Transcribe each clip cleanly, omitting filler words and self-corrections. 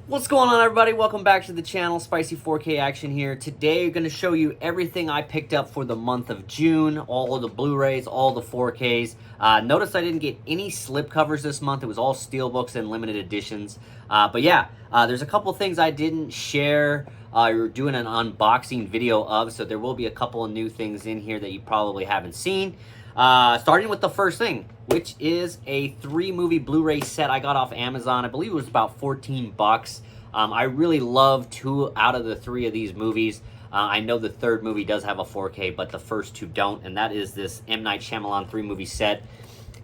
What's going on, everybody? Welcome back to the channel. Spicy 4K Action here. Today, I'm going to show you everything I picked up for the month of June. All of the Blu-rays, all the 4Ks. Notice I didn't get any slipcovers this month. It was all steelbooks and limited editions. There's a couple things I didn't share or doing an unboxing video of, so there will be a couple of new things in here that you probably haven't seen. Starting with the first thing, which is a 3-movie Blu-ray set I got off Amazon. I believe it was about 14 bucks. I really love 2 out of the 3 of these movies. I know the third movie does have a 4K, but the first 2 don't, and that is this M. Night Shyamalan 3-movie set.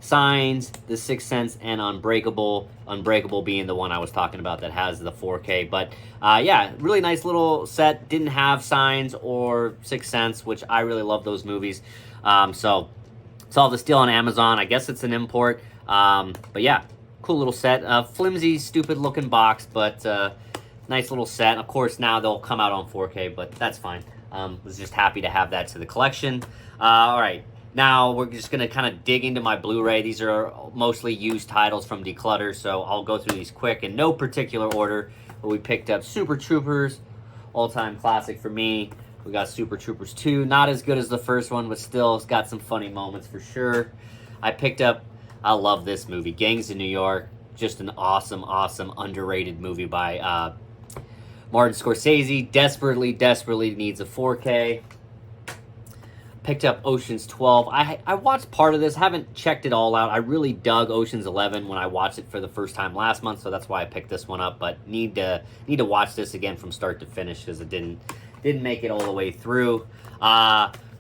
Signs, The Sixth Sense, and Unbreakable. Unbreakable being the one I was talking about that has the 4K. But yeah, really nice little set. Didn't have Signs or Sixth Sense, which I really love those movies. So saw this deal on Amazon. I guess it's an import. But yeah, cool little set. Flimsy, stupid-looking box, but nice little set. Of course, now they'll come out on 4K, but that's fine. Was just happy to have that to the collection. All right. Now, we're just going to kind of dig into my Blu-ray. These are mostly used titles from Declutter, so I'll go through these quick in no particular order. But we picked up Super Troopers, all-time classic for me. We got Super Troopers 2. Not as good as the first one, but still, it's got some funny moments for sure. I picked up, I love this movie, Gangs of New York. Just an awesome, awesome, underrated movie by Martin Scorsese. Desperately needs a 4K. Picked up Ocean's 12. I watched part of this, haven't checked it all out. I really dug Ocean's 11 when I watched it for the first time last month, so that's why I picked this one up. But need to watch this again from start to finish because it didn't make it all the way through.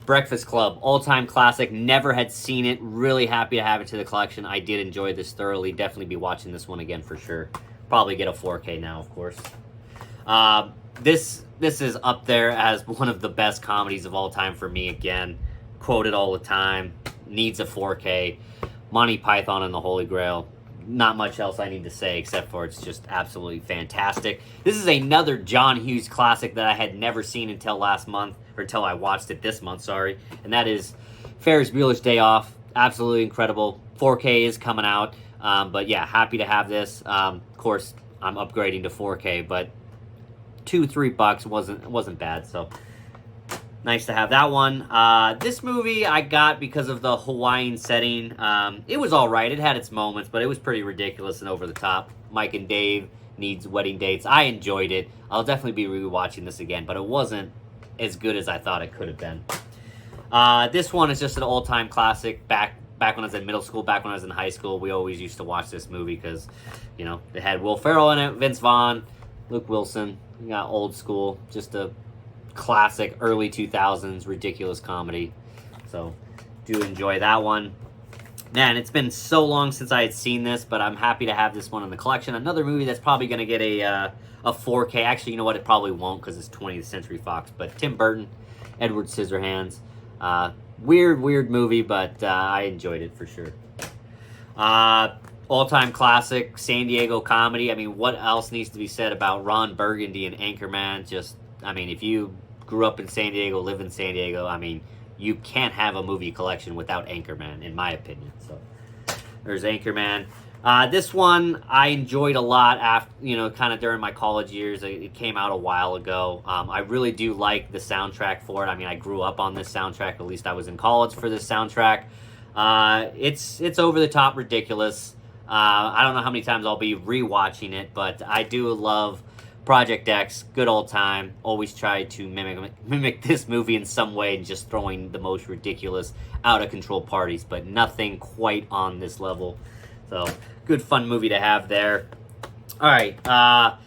Breakfast Club, all-time classic. Never had seen it. Really happy to have it to the collection. I did enjoy this thoroughly. Definitely be watching this one again for sure. Probably get a 4K now, of course. This is up there as one of the best comedies of all time for me again. Quoted all the time. Needs a 4K. Monty Python and the Holy Grail. Not much else I need to say except for it's just absolutely fantastic. This is another John Hughes classic that I had never seen until last month, or until I watched it this month, sorry. And that is Ferris Bueller's Day Off. Absolutely incredible. 4K is coming out. But yeah, happy to have this. Of course, I'm upgrading to 4K, but $2-3 wasn't bad, so nice to have that one. This movie I got because of the Hawaiian setting. It was all right. It had its moments, but it was pretty ridiculous and over the top. Mike and Dave needs wedding dates. I enjoyed it. I'll definitely be rewatching this again, but it wasn't as good as I thought it could have been. This one is just an all-time classic. Back when I was in middle school, back when I was in high school, we always used to watch this movie because, you know, it had Will Ferrell in it, Vince Vaughn, Luke Wilson. We got Old School, just a classic early 2000s ridiculous comedy. So do enjoy that one. Man, it's been so long since I had seen this, but I'm happy to have this one in the collection. Another movie that's probably going to get a 4K. Actually, you know what? It probably won't because it's 20th Century Fox. But Tim Burton, Edward Scissorhands. Weird movie, but I enjoyed it for sure. All-time classic, San Diego comedy. I mean, what else needs to be said about Ron Burgundy and Anchorman? Just, I mean, if you grew up in San Diego, live in San Diego, I mean, you can't have a movie collection without Anchorman, in my opinion. So, there's Anchorman. This one I enjoyed a lot after, you know, kind of during my college years. It came out a while ago. I really do like the soundtrack for it. I mean, I grew up on this soundtrack. At least I was in college for this soundtrack. It's over the top ridiculous. I don't know how many times I'll be rewatching it, but I do love Project X. Good old time. Always try to mimic this movie in some way, and just throwing the most ridiculous, out of control parties, but nothing quite on this level. So good fun movie to have there. All right, I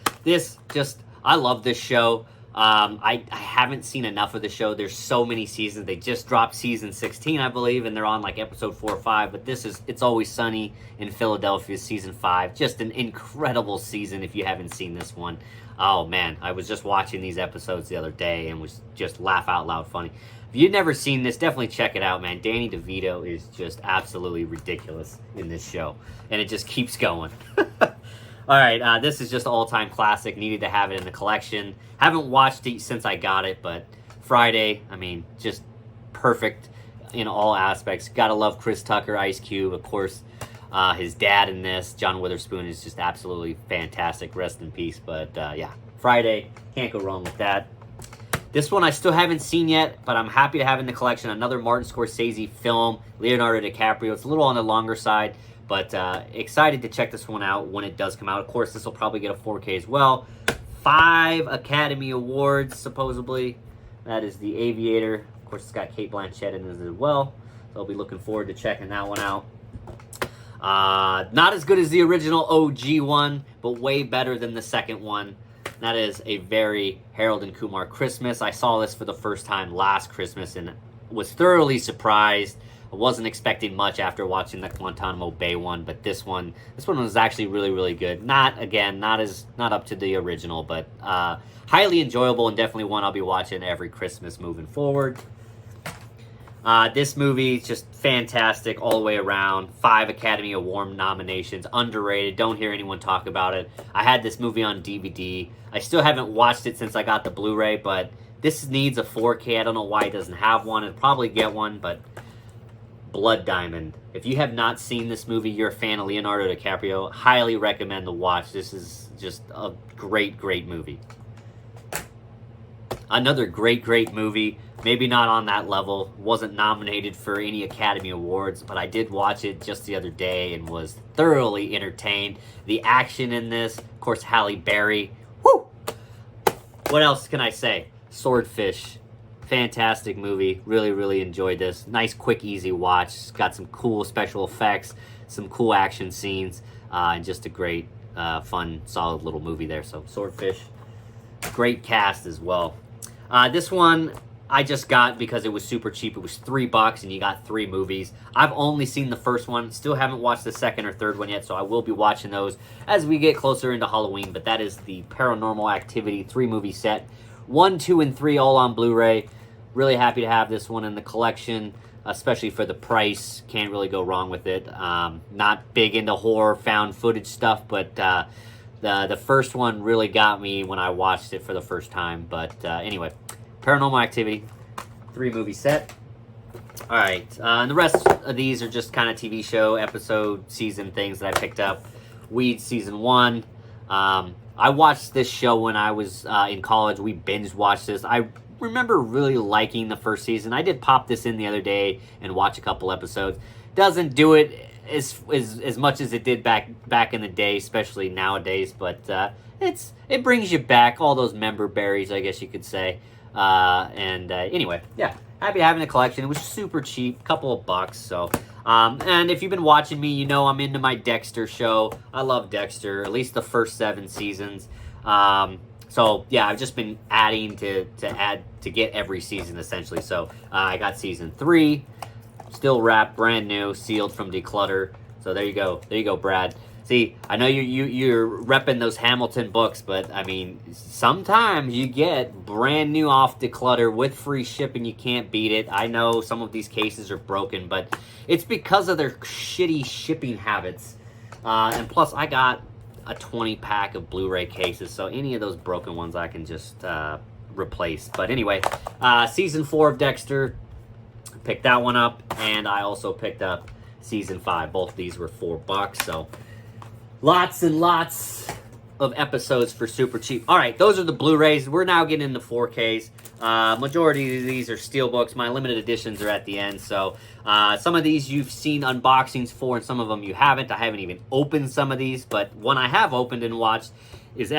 love this show. I haven't seen enough of the show. There's so many seasons. They just dropped season 16, I believe, and they're on like episode 4 or 5. But It's Always Sunny in Philadelphia, season 5. Just an incredible season if you haven't seen this one. Oh man, I was just watching these episodes the other day and was just laugh out loud funny. If you've never seen this, definitely check it out, man. Danny DeVito is just absolutely ridiculous in this show, and it just keeps going. All right, this is just an all-time classic. Needed to have it in the collection. Haven't watched it since I got it, but Friday, I mean, just perfect in all aspects. Gotta love Chris Tucker, Ice Cube, of course. his dad in this, John Witherspoon, is just absolutely fantastic. Rest in peace. But yeah, Friday, can't go wrong with that. This one I still haven't seen yet, but I'm happy to have in the collection. Another Martin Scorsese film, Leonardo DiCaprio. It's a little on the longer side, but excited to check this one out when it does come out. Of course, this will probably get a 4K as well. 5 Academy Awards, supposedly. That is The Aviator. Of course, it's got Cate Blanchett in it as well. So I'll be looking forward to checking that one out. Not as good as the original OG one, but way better than the second one. That is a very Harold and Kumar Christmas. I saw this for the first time last Christmas and was thoroughly surprised. I wasn't expecting much after watching the Guantanamo Bay one, but this one was actually really, really good. Not up to the original, but highly enjoyable and definitely one I'll be watching every Christmas moving forward. This movie is just fantastic all the way around. 5 Academy Award nominations. Underrated. Don't hear anyone talk about it. I had this movie on DVD. I still haven't watched it since I got the Blu-ray, but this needs a 4K. I don't know why it doesn't have one. It'll probably get one, but Blood Diamond. If you have not seen this movie, you're a fan of Leonardo DiCaprio, highly recommend the watch. This is just a great, great movie. Another great, great movie. Maybe not on that level. Wasn't nominated for any Academy Awards, but I did watch it just the other day and was thoroughly entertained. The action in this, of course, Halle Berry. Woo! What else can I say? Swordfish. Fantastic movie. Really, really enjoyed this. Nice, quick, easy watch. It's got some cool special effects, some cool action scenes, and just a great, fun, solid little movie there. So, Swordfish. Great cast as well. This one I just got because it was super cheap. It was $3 and you got 3 movies. I've only seen the first one. Still haven't watched the second or third one yet, so I will be watching those as we get closer into Halloween. But that is the Paranormal Activity 3-movie set. 1, 2, and 3 all on Blu-ray. Really happy to have this one in the collection, especially for the price. Can't really go wrong with it. Not big into horror found footage stuff, but the first one really got me when I watched it for the first time. But anyway, Paranormal Activity 3-movie set. All right, and the rest of these are just kind of TV show, episode, season things that I picked up. Weeds Season 1. I watched this show when I was in college. We binge watched this. I remember really liking the first season. I did pop this in the other day and watch a couple episodes. Doesn't do it as much as it did back in the day, especially nowadays. But it brings you back, all those member berries, I guess you could say. Anyway, yeah, happy having a collection. It was super cheap, couple of bucks. So, and if you've been watching me, you know I'm into my Dexter show. I love Dexter, at least the first 7 seasons. So yeah, I've just been adding to get every season essentially. So I got season 3, still wrapped, brand new, sealed from Declutter. So there you go, Brad. See, I know you're repping those Hamilton books, but I mean, sometimes you get brand new off Declutter with free shipping. You can't beat it. I know some of these cases are broken, but it's because of their shitty shipping habits. And plus, I got a 20-pack of Blu-ray cases, so any of those broken ones I can just replace. But anyway, season 4 of Dexter, picked that one up, and I also picked up season 5. Both of these were $4, so lots and lots of episodes for super cheap. All right, those are the Blu-rays. We're now getting into 4Ks. Majority of these are steelbooks. My limited editions are at the end. So some of these you've seen unboxings for, and some of them you haven't. I haven't even opened some of these, but one I have opened and watched is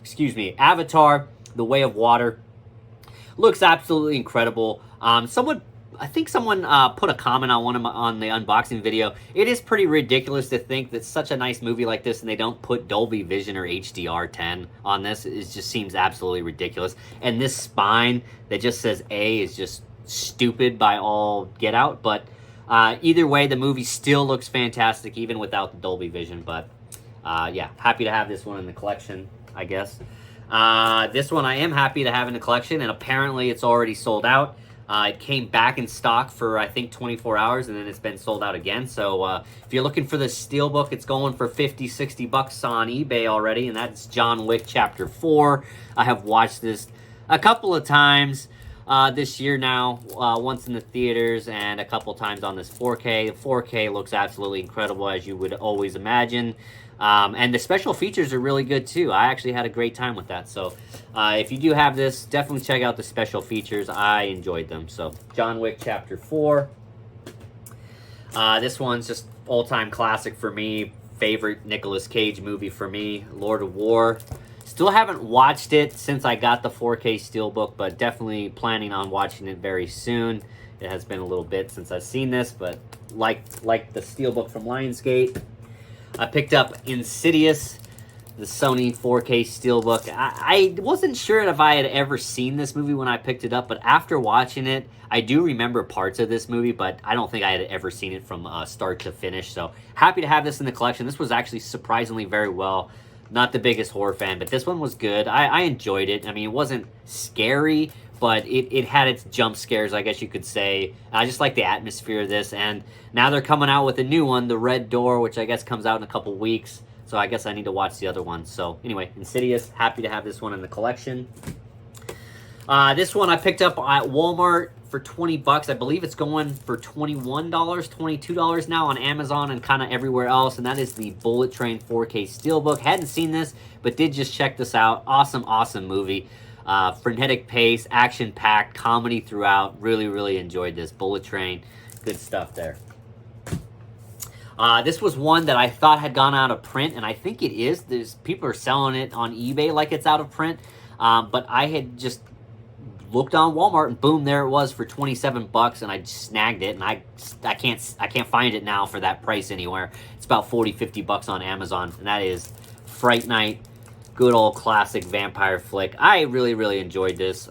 excuse me, Avatar: The Way of Water. Looks absolutely incredible. I think someone put a comment on the unboxing video. It is pretty ridiculous to think that such a nice movie like this and they don't put Dolby Vision or HDR10 on this. It just seems absolutely ridiculous. And this spine that just says A is just stupid by all get out. But either way, the movie still looks fantastic even without the Dolby Vision. But yeah, happy to have this one in the collection, I guess. This one I am happy to have in the collection, and apparently it's already sold out. It came back in stock for, I think, 24 hours, and then it's been sold out again. So if you're looking for the Steelbook, it's going for $50, $60 on eBay already, and that's John Wick Chapter 4. I have watched this a couple of times. this year now, once in the theaters and a couple times on this 4K. 4K looks absolutely incredible, as you would always imagine. And the special features are really good too. I actually had a great time with that. So if you do have this, definitely check out the special features. I enjoyed them. So John Wick Chapter 4. This one's just all-time classic for me. Favorite Nicolas Cage movie for me. Lord of War. Still haven't watched it since I got the 4K Steelbook, but definitely planning on watching it very soon. It has been a little bit since I've seen this, but like the Steelbook from Lionsgate. I picked up Insidious, the Sony 4K Steelbook. I wasn't sure if I had ever seen this movie when I picked it up, but after watching it, I do remember parts of this movie, but I don't think I had ever seen it from start to finish. So happy to have this in the collection. This was actually surprisingly very well. Not the biggest horror fan, but this one was good. I enjoyed it. I mean, it wasn't scary, but it had its jump scares, I guess you could say. I just like the atmosphere of this, and now they're coming out with a new one, The Red Door, which I guess comes out in a couple weeks, so I guess I need to watch the other one. So anyway, Insidious, happy to have this one in the collection. This one I picked up at Walmart for 20 bucks. I believe it's going for $21, $22 now on Amazon and kind of everywhere else, and that is the Bullet Train 4K Steelbook. Hadn't seen this, but did just check this out. Awesome movie. Frenetic pace, action-packed, comedy throughout. Really enjoyed this. Bullet Train, good stuff there. This was one that I thought had gone out of print, and I think it is. People are selling it on eBay like it's out of print, but I had just looked on Walmart, and boom, there it was for 27 bucks, and I snagged it, and I can't find it now for that price anywhere. It's about 50 bucks on Amazon, and that is Fright Night. Good old classic vampire flick. I really enjoyed this.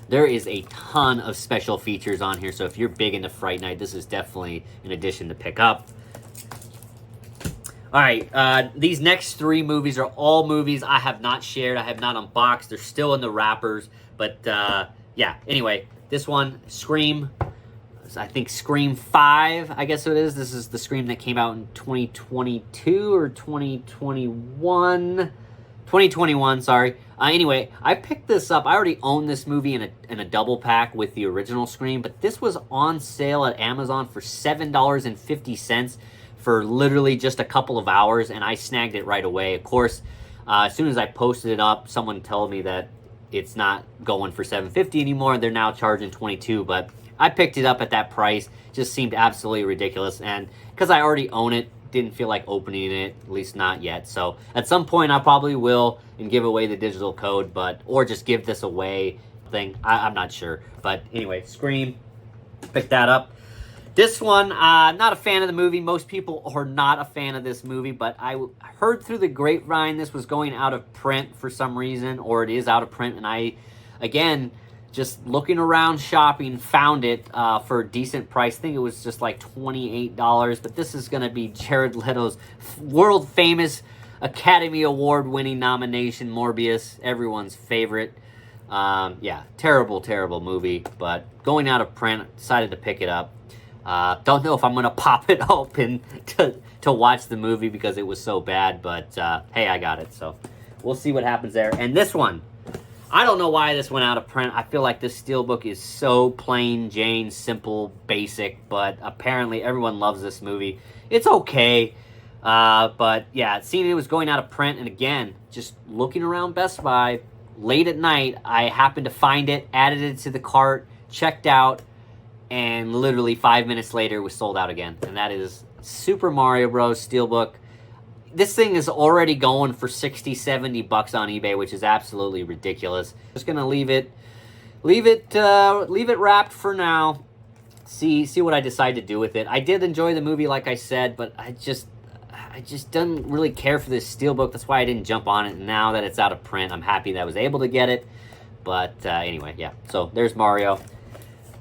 There is a ton of special features on here, so if you're big into Fright Night, this is definitely an addition to pick up. All right, these next three movies are all movies I have not shared. I have not unboxed. They're still in the wrappers. But, yeah, anyway, this one, Scream. I think Scream 5, I guess it is. This is the Scream that came out in 2022 or 2021. 2021, sorry. Anyway, I picked this up. I already own this movie in a double pack with the original Scream. But this was on sale at Amazon for $7.50 for literally just a couple of hours, and I snagged it right away. Of course, as soon as I posted it up, someone told me that it's not going for $7.50 anymore. They're now charging $22, but I picked it up at that price. Just seemed absolutely ridiculous, and because I already own it, didn't feel like opening it, at least not yet. So at some point, I probably will and give away the digital code, or just give this away. I'm not sure, but anyway, Scream, picked that up. This one, not a fan of the movie. Most people are not a fan of this movie, but I heard through the grapevine this was going out of print for some reason, or it is out of print, and I, again, just looking around shopping, found it for a decent price. I think it was just like $28, but this is going to be Jared Leto's world-famous Academy Award-winning nomination, Morbius, everyone's favorite. Yeah, terrible movie, but going out of print, decided to pick it up. Don't know if I'm going to pop it open to watch the movie because it was so bad, but hey, I got it, so we'll see what happens there. And this one, I don't know why this went out of print. I feel like this Steelbook is so plain Jane, simple, basic, but apparently everyone loves this movie. It's okay, but yeah, seeing it was going out of print, and again, just looking around Best Buy, late at night, I happened to find it, added it to the cart, checked out, and literally 5 minutes later, it was sold out again. And that is Super Mario Bros. Steelbook. This thing is already going for 60, 70 bucks on eBay, which is absolutely ridiculous. Just gonna leave it wrapped for now. See what I decide to do with it. I did enjoy the movie, like I said, but I just didn't really care for this Steelbook. That's why I didn't jump on it. Now that it's out of print, I'm happy that I was able to get it. But anyway, yeah. So there's Mario.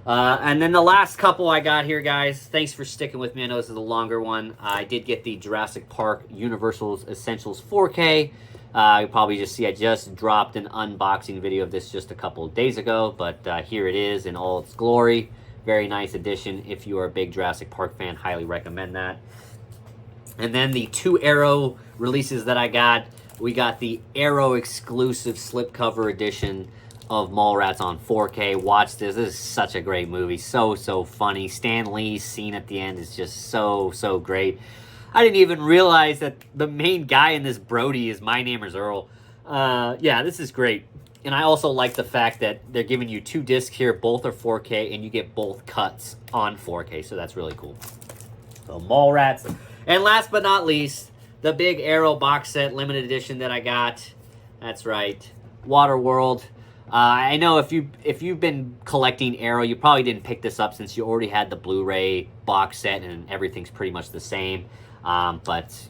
And then the last couple I got here, guys. Thanks for sticking with me. I know this is a longer one. I did get the Jurassic Park Universal's Essentials 4K. You probably just see I just dropped an unboxing video of this just a couple of days ago, but here it is in all its glory. Very nice addition. If you are a big Jurassic Park fan, highly recommend that. And then the two Arrow releases that I got. We got the Arrow exclusive slipcover edition of Mallrats on 4K. Watch this. This is such a great movie. So funny. Stan Lee's scene at the end is just so great. I didn't even realize that the main guy in this Brody is My Name is Earl. Yeah, this is great. And I also like the fact that they're giving you 2 discs here. Both are 4K, and you get both cuts on 4K, so that's really cool. So Mallrats. And last but not least, the big Arrow box set, limited edition that I got. That's right, Waterworld. I know if you've been collecting Arrow, you probably didn't pick this up since you already had the Blu-ray box set and everything's pretty much the same. But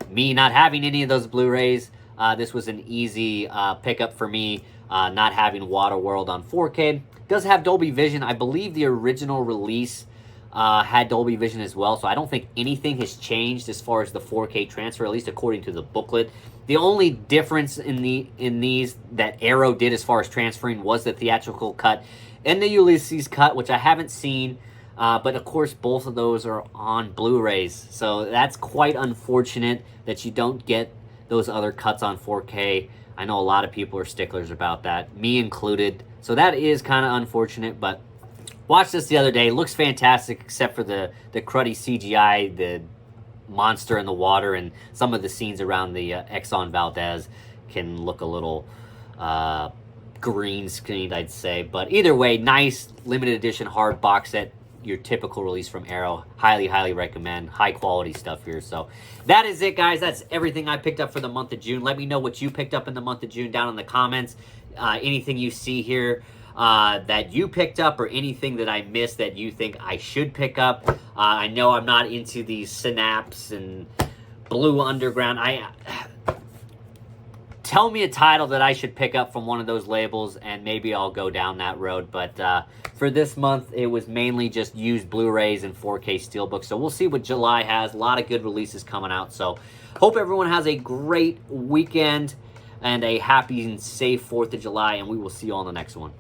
me not having any of those Blu-rays, this was an easy pickup for me, not having Waterworld on 4K. It does have Dolby Vision. I believe the original release had Dolby Vision as well, so I don't think anything has changed as far as the 4K transfer, at least according to the booklet. The only difference in these that Arrow did as far as transferring was the theatrical cut and the Ulysses cut, which I haven't seen, but of course both of those are on Blu-rays, so that's quite unfortunate that you don't get those other cuts on 4K. I know a lot of people are sticklers about that, me included, so that is kind of unfortunate, but watched this the other day. Looks fantastic except for the cruddy CGI, the monster in the water, and some of the scenes around the Exxon Valdez can look a little green screened, I'd say. But either way, nice limited edition hard box set. Your typical release from Arrow. Highly recommend. High quality stuff here. So that is it, guys. That's everything I picked up for the month of June. Let me know what you picked up in the month of June down in the comments. Anything you see here that you picked up, or anything that I missed that you think I should pick up. I know I'm not into these Synapse and Blue Underground. Tell me a title that I should pick up from one of those labels, and maybe I'll go down that road. But for this month, it was mainly just used Blu-rays and 4K Steelbooks. So we'll see what July has. A lot of good releases coming out. So hope everyone has a great weekend and a happy and safe 4th of July, and we will see you on the next one.